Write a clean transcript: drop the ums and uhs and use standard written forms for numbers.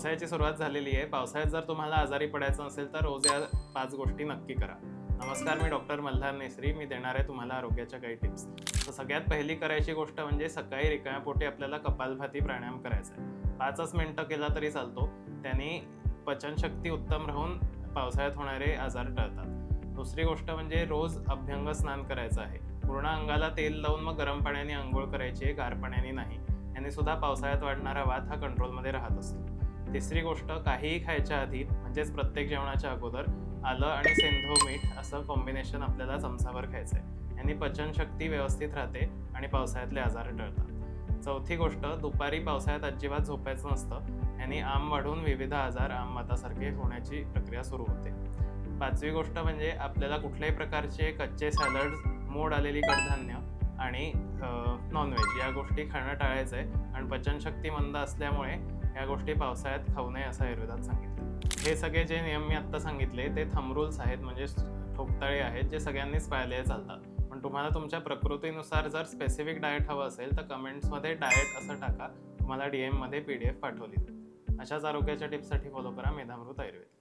पावसाळ्याची सुरुवात झालेली आहे. पावसाळ्यात जर तुम्हाला आजारी पडायचं असेल तर रोज या 5 गोष्टी नक्की करा. नमस्कार, मी डॉक्टर मल्हार नेसरी. मी देणार आहे तुम्हाला आरोग्याच्या काही टिप्स. तर सगळ्यात पहिली करायची गोष्ट म्हणजे सकाळी रिकाम्या पोटी आपल्याला कपालभाती प्राणायाम करायचा आहे. 5च मिनिटं केला तरी चालतो. त्याने पचनशक्ती उत्तम राहून पावसाळ्यात होणारे आजार टळतात. दुसरी गोष्ट म्हणजे रोज अभ्यंग स्नान करायचं आहे. पूर्ण अंगाला तेल लावून मग गरम पाण्याने अंघोळ करायची आहे, गार पाण्याने नाही. याने सुद्धा पावसाळ्यात वाढणारा वात हा कंट्रोलमध्ये राहत असतो. तिसरी गोष्ट, काहीही खायच्या आधी म्हणजेच प्रत्येक जेवणाच्या अगोदर आलं आणि सेंधव मीठ असं कॉम्बिनेशन आपल्याला चमचाभर खायचं आहे. याने पचनशक्ती व्यवस्थित राहते आणि पावसाळ्यातले आजार टळतात. चौथी गोष्ट, दुपारी पावसाळ्यात अजिबात झोपायचं नसतं. याने आम वाढून विविध आजार आमवातासारखे होण्याची प्रक्रिया सुरू होते. 5वी गोष्ट म्हणजे आपल्याला कुठल्याही प्रकारचे कच्चे सॅलड, मोड आलेली कडधान्य आणि नॉनव्हेज या गोष्टी खाणं टाळायचं आहे. आणि पचनशक्ती मंद असल्यामुळे या गोष्टी पावसाळ्यात खाऊ नये असं आयुर्वेदात सांगितलं. हे सगळे जे नियम मी आत्ता सांगितले ते थंब रूल्स आहेत, म्हणजे ठोकताळे आहेत, जे सगळ्यांनीच पाळले चालतात. पण तुम्हाला तुमच्या प्रकृतीनुसार जर स्पेसिफिक डाएट हवं असेल तर कमेंट्समध्ये डाएट असं टाका. तुम्हाला DM मध्ये PDF पाठवली. अशाच आरोग्याच्या टिप्ससाठी फॉलो करा मेधामृत आयुर्वेद.